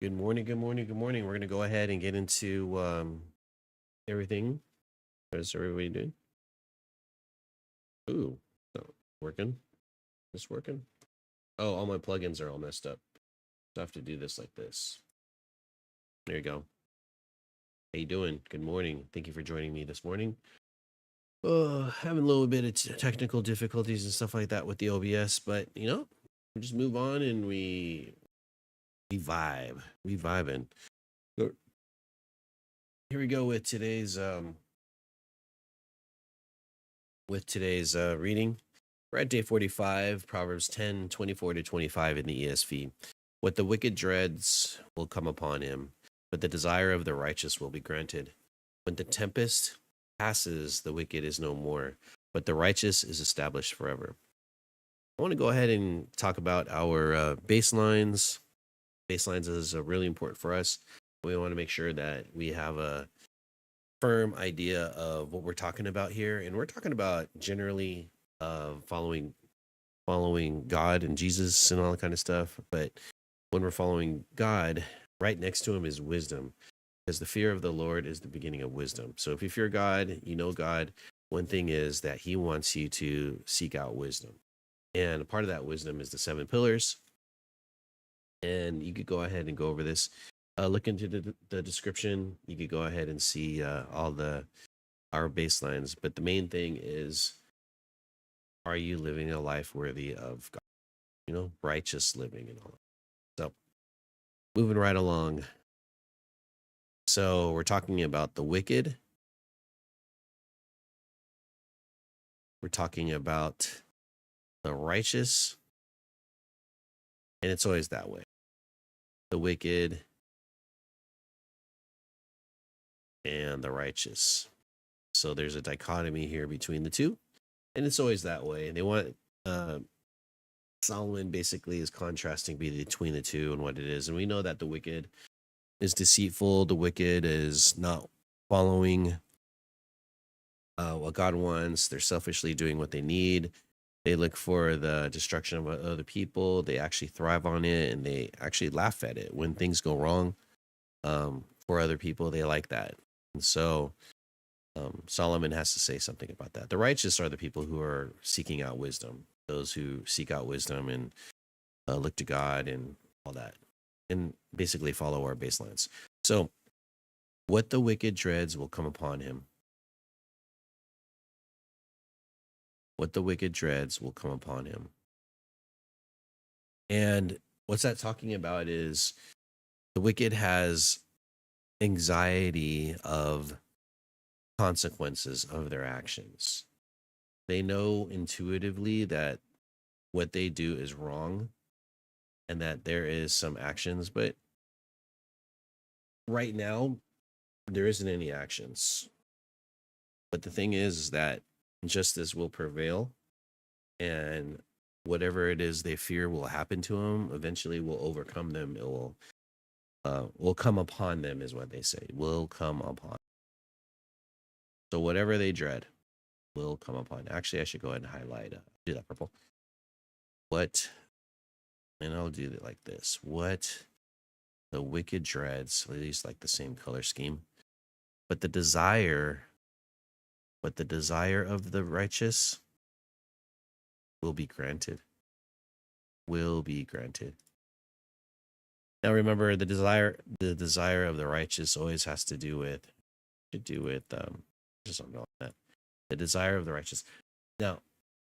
Good morning, good morning, good morning. We're going to go ahead and get into everything. How's everybody doing? Ooh, so working? This working? Oh, all my plugins are all messed up. So I have to do this like this. There you go. How you doing? Good morning. Thank you for joining me this morning. Having a little bit of technical difficulties and stuff like that with the OBS, but we just move on and we vibe. We vibing. So here we go with today's reading. We're at day 45, Proverbs 10:24-25 in the ESV. What the wicked dreads will come upon him, but the desire of the righteous will be granted. When the tempest passes, the wicked is no more, but the righteous is established forever. I want to go ahead and talk about our baselines. Baselines is really important for us. We want to make sure that we have a firm idea of what we're talking about here, and we're talking about generally following God and Jesus and all that kind of stuff. But when we're following God, right next to him is wisdom, because the fear of the Lord is the beginning of wisdom. So if you fear God, you know God. One thing is that he wants you to seek out wisdom, and a part of that wisdom is the 7 pillars. And you could go ahead and go over this. Look into the description. You could go ahead and see all our baselines. But the main thing is, are you living a life worthy of God? Righteous living and all that. So moving right along. So we're talking about the wicked. We're talking about the righteous. And it's always that way. The wicked and the righteous. So there's a dichotomy here between the two. And it's always that way. And they want Solomon basically is contrasting between the two and what it is. And we know that the wicked is deceitful. The wicked is not following what God wants. They're selfishly doing what they need. They look for the destruction of other people. They actually thrive on it, and they actually laugh at it when things go wrong for other people. They like that. And so Solomon has to say something about that. The righteous are the people who are seeking out wisdom, those who seek out wisdom and look to God and all that, and basically follow our baselines. So what the wicked dreads will come upon him. What the wicked dreads will come upon him. And what's that talking about is the wicked has anxiety of consequences of their actions. They know intuitively that what they do is wrong and that there is some actions, but right now there isn't any actions. But the thing is that justice will prevail, and whatever it is they fear will happen to them eventually will overcome them. It will come upon them, is what they say. Will come upon. So whatever they dread will come upon. Actually, I should go ahead and highlight. Do that purple. What? And I'll do it like this. What the wicked dreads, at least like the same color scheme, but the desire of the righteous will be granted. Will be granted. Now remember, the desire of the righteous always has to do with just something like that. The desire of the righteous. Now,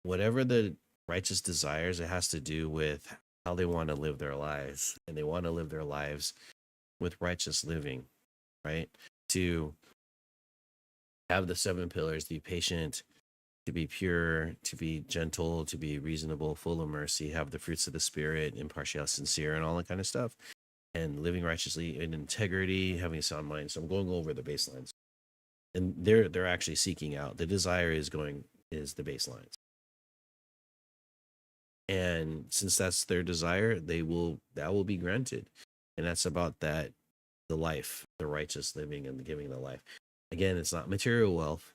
whatever the righteous desires, it has to do with how they want to live their lives, and they want to live their lives with righteous living, right? To have the 7 pillars, to be patient, to be pure, to be gentle, to be reasonable, full of mercy, have the fruits of the spirit, impartial, sincere, and all that kind of stuff, and living righteously in integrity, having a sound mind. So I'm going over the baselines, and they're actually seeking out. The desire is the baselines, and since that's their desire, that will be granted, and that's about that, the life, the righteous living, and the giving the life. Again, it's not material wealth.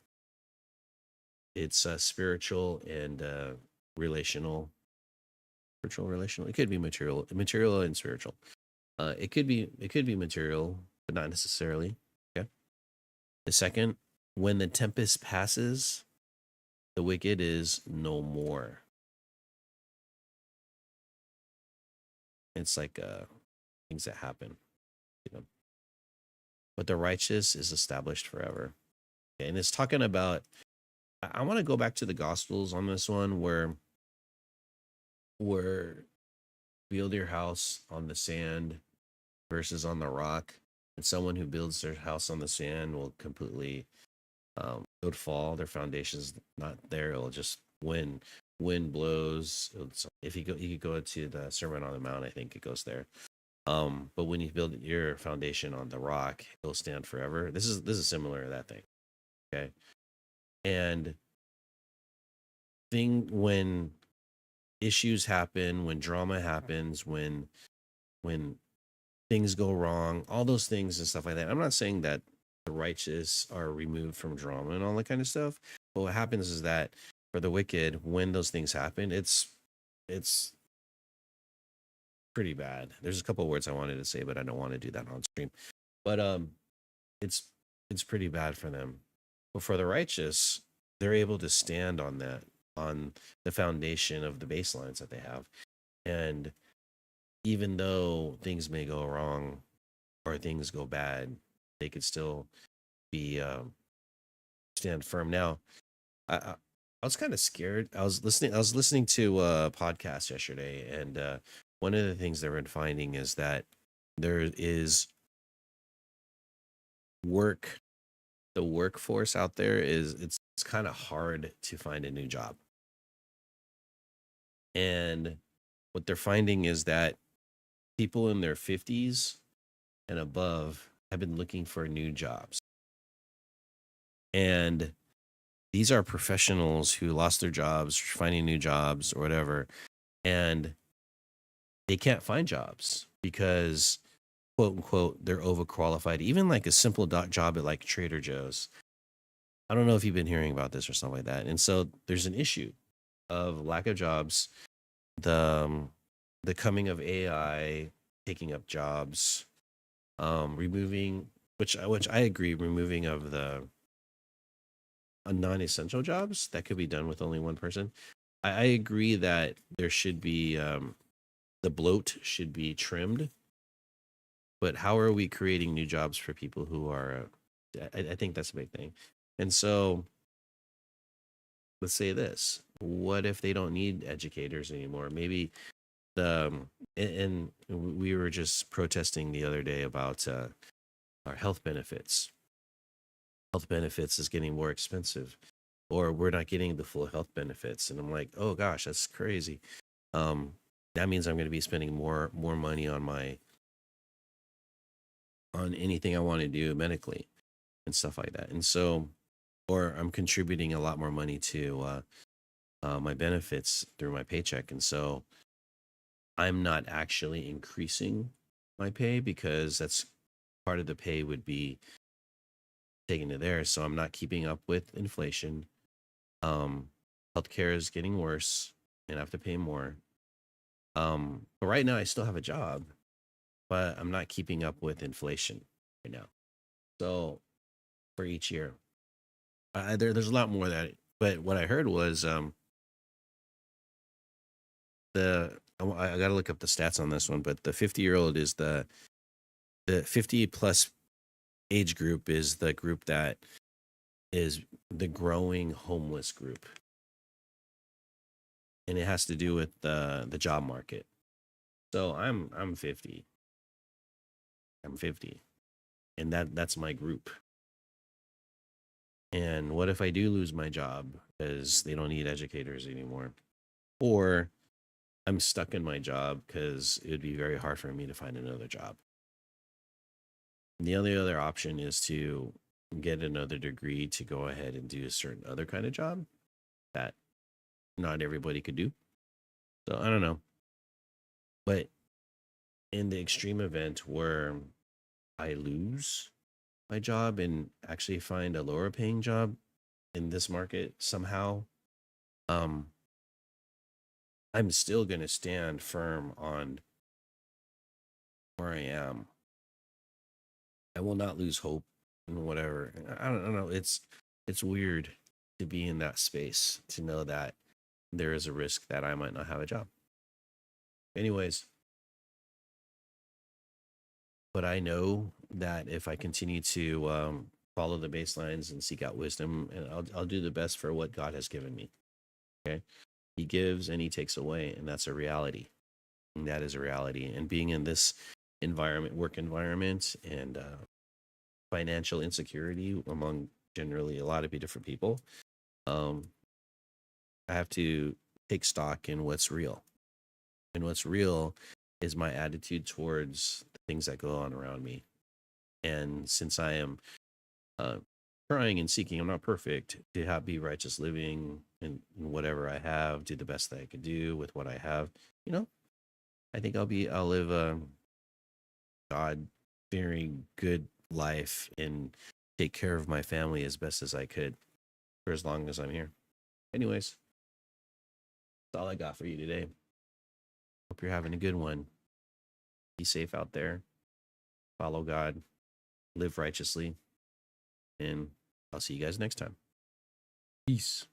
It's spiritual and relational. Spiritual, relational. It could be material and spiritual. It could be material, but not necessarily. Okay. The second, when the tempest passes, the wicked is no more. It's like things that happen, you know. But the righteous is established forever. Okay, and it's talking about. I want to go back to the Gospels on this one, where build your house on the sand versus on the rock, and someone who builds their house on the sand will completely it would fall. Their foundation's not there. It'll just wind blows. If you could go to the Sermon on the Mount, I think it goes there. But when you build your foundation on the rock, it'll stand forever. This is similar to that thing. Okay. And thing when issues happen, when drama happens, when things go wrong, all those things and stuff like that. I'm not saying that the righteous are removed from drama and all that kind of stuff. But what happens is that for the wicked, when those things happen, it's pretty bad. There's a couple of words I wanted to say, but I don't want to do that on stream. But it's it's pretty bad for them. But for the righteous, they're able to stand on that, on the foundation of the baselines that they have. And even though things may go wrong or things go bad, they could still be stand firm. Now, I was kind of scared. I was listening to a podcast yesterday, and one of the things they've been finding is that there is work. The workforce out there is it's kind of hard to find a new job, and what they're finding is that people in their 50s and above have been looking for new jobs, and these are professionals who lost their jobs, finding new jobs or whatever, and they can't find jobs because quote unquote they're overqualified. Even like a simple job at like Trader Joe's. I don't know if you've been hearing about this or something like that. And so there's an issue of lack of jobs, the the coming of AI taking up jobs, removing which I agree, removing of the non-essential jobs that could be done with only one person. I agree that there should be the bloat should be trimmed, but how are we creating new jobs for people who are? I think that's a big thing. And so let's say this: what if they don't need educators anymore? Maybe the and we were just protesting the other day about our health benefits. Health benefits is getting more expensive, or we're not getting the full health benefits. And I'm like, oh gosh, that's crazy. Um, that means I'm going to be spending more money on anything I want to do medically and stuff like that. And so, or I'm contributing a lot more money to my benefits through my paycheck. And so I'm not actually increasing my pay because that's part of the pay would be taken to there. So I'm not keeping up with inflation. Um, Healthcare is getting worse and I have to pay more. But right now I still have a job, but I'm not keeping up with inflation right now. So for each year, there's a lot more that. But what I heard was I got to look up the stats on this one, but the 50-year-old is the 50 plus age group is the group that is the growing homeless group, and it has to do with the job market. So I'm 50. I'm 50, and that's my group. And what if I do lose my job because they don't need educators anymore, or I'm stuck in my job because it would be very hard for me to find another job. The only other option is to get another degree to go ahead and do a certain other kind of job that not everybody could do. So I don't know. But in the extreme event where I lose my job and actually find a lower paying job in this market somehow, um, I'm still going to stand firm on where I am, I will not lose hope in whatever. I don't know. It's weird to be in that space, to know that there is a risk that I might not have a job. Anyways, but I know that if I continue to follow the baselines and seek out wisdom, and I'll do the best for what God has given me. Okay, He gives and He takes away, and that's a reality. And that is a reality. And being in this environment, work environment, and financial insecurity among generally a lot of different people, um, I have to take stock in what's real. And what's real is my attitude towards the things that go on around me. And since I am uh, trying and seeking, I'm not perfect, to have be righteous living in whatever I have, do the best that I can do with what I have. You know, I think I'll live a God fearing good life and take care of my family as best as I could for as long as I'm here. Anyways, that's all I got for you today. Hope you're having a good one. Be safe out there. Follow God. Live righteously. And I'll see you guys next time. Peace.